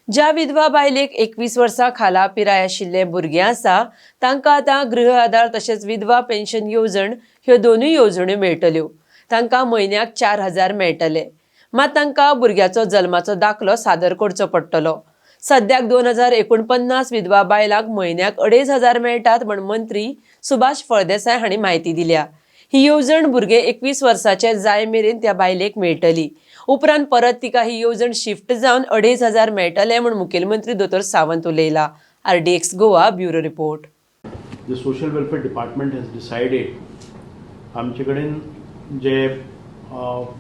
ज्या विधवा बायलेक 21 वर्सां खाला पिराय आशिल्ले भुरगे आसा तांकां आतां गृह आधार तशेंच विधवा पेन्शन येवजण ह्यो दोनूय येवजण्यो मेळटल्यो। तांकां म्हयन्याक 4,000 मेळटले, मात तांकां भुरग्याचो जल्माचो दाखलो सादर करचो पडटलो। सद्याक 2049 विधवा बायलांक म्हयन्याक 2,500 मेळटात म्हण मंत्री सुभाष फळदेसाय हांणी म्हायती दिल्या। ही येवजण भुरगे 21 वर्साचे जाय मेरेन त्या बायलेक मेळटली। उपरांत परत तिका ही येवजण शिफ्ट जावन 2,500 मेळटले म्हण मुखेलमंत्री दोतोर सावंत उलयला। RDX Goa bureau report. The social welfare department has decided आमचे कडेन जे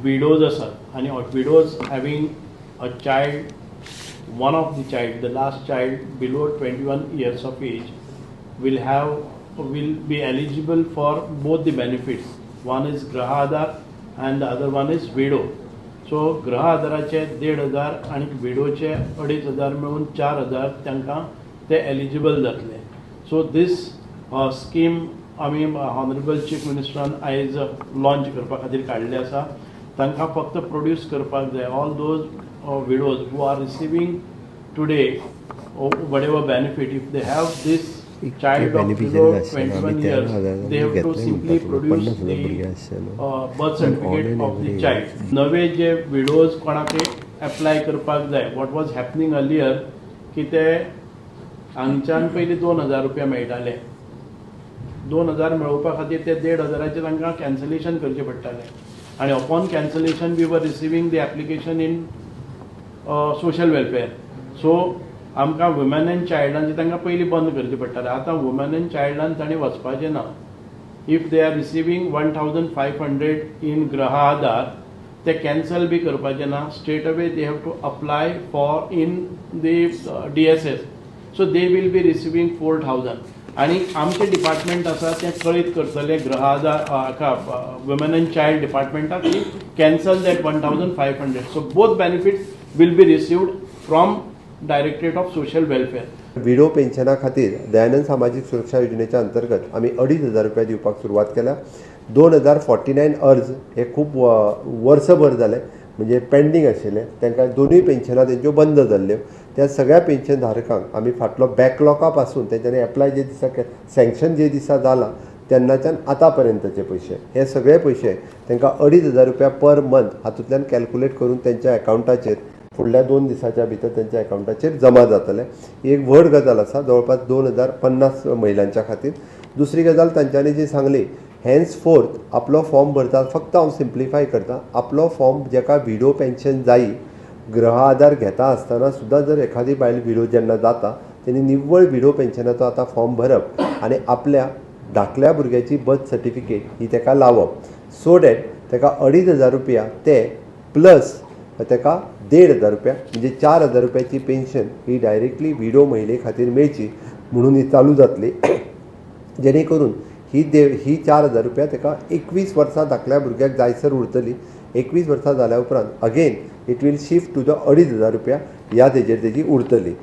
widows असतात आणि widows having a child, one of the child, the last child below 21 years of age will be eligible for both the benefits. One is Graha Aadhar and the other one is widow. So Graha Aadharaचे 1,500 आणि widoचे 2,500 मिळून 4,000 तांकां ते eligible जातले. So this scheme आमी Honorable Chief Ministeran आयज launch करपा खातीर काडले आसा। तांकां फक्त प्रोड्यूस करपाक जाय all those widows who are receiving today whatever benefit, if they have this child of below 21 years, they have to simply produce the birth certificate of the child. नवे जे widows कोणाक apply करपाक जाय, what was happening earlier की ते हांगच्यान पयलीं 2,000 रुपया मेळटाले। 2,000 मेळोवपा खातीर ते 1,500चे तांकां कॅन्सलेशन करचें पडटालें आनी upon cancellation we were receiving the application in social welfare. So आमकां वुमन एंड चायल्डांचे तांकां पयलीं बंद करचें पडटालें। आतां वुमन एंड चायल्डान तांणी वचपाचें ना। If they are receiving 1,500 in Griha Aadhaar ते कॅन्सल बी करपाचें ना। Straight away they have to apply for in the DSS, so they will be receiving 4,000 आणि आमचे डिपार्टमेंट आसा ते कळीत करतले Griha Aadhaar woman and child डिपार्टमेंटाक की cancel that 1,500. So both benefits will be received from directorate of social welfare. Widow पेन्शना खातीर दयानंद सामाजिक सुरक्षा योजनेच्या अंतर्गत आम्ही 2,500 रुपया दिवपाक सुरवात केल्या। 2,049 अर्ज हे खूप वर्सभर जाले, म्हणजे पेंडिंग आशिल्ले, तांकां दोनूय पेन्शनां तेंच्यो बंद जाल्ल्यो। त्या सगळ्या पेन्शन धारकांक आमी फाटलो बॅकलॉगा पासून तेंच्यांनी एप्लाय जे दिसा सँक्शन जे दिसा जाला तेन्नाच्यान आतां पर्यंतचे पयशे, हे सगळे पयशे तांकां 2,500 रुपया पर मंथ हातूंतल्यान कॅल्कुलेट करून तेंच्या अकाउंटाचेर फुडल्या 2 दिसाच्या भितर तेंच्या अकाउंटाचेर जमा जातले। ही एक व्हड गजाल आसा जवळपास 2,050 महिलांच्या खातीर। दुसरी गजाल तांच्यांनी जी सांगली, हेन्स फोर्थ आपलो फॉर्म भरता, फक्त हांव सिम्प्लिफाय करता, आपलो फॉर्म जेका विडो पेन्शन जायी ग्रह आधार घेता आसतना सुद्दां जर एखादी बायल विडो जेन्ना जाता तेणी निव्वळ विडो पेन्शनाचो आतां फॉर्म भरप आनी आपल्या धाकल्या भुरग्याची बर्थ सर्टिफिकेट ही ताका लावप, सो डॅट ताका 2,500 रुपया ते प्लस ताका 1,500 रुपया म्हणजे 4,000 रुपयाची पेन्शन ही डायरेक्टली विडो महिले खातीर मेळची म्हणून ही चालू जातली। जेणे करून ही 4,000 रुपया ताका 21 वर्सां धाकल्या भुरग्याक जायसर उरतली। 21 वर्सां जाल्या उपरांत again it will shift to the 2,500 रुपया ह्या तेजेर तेजी उरतली।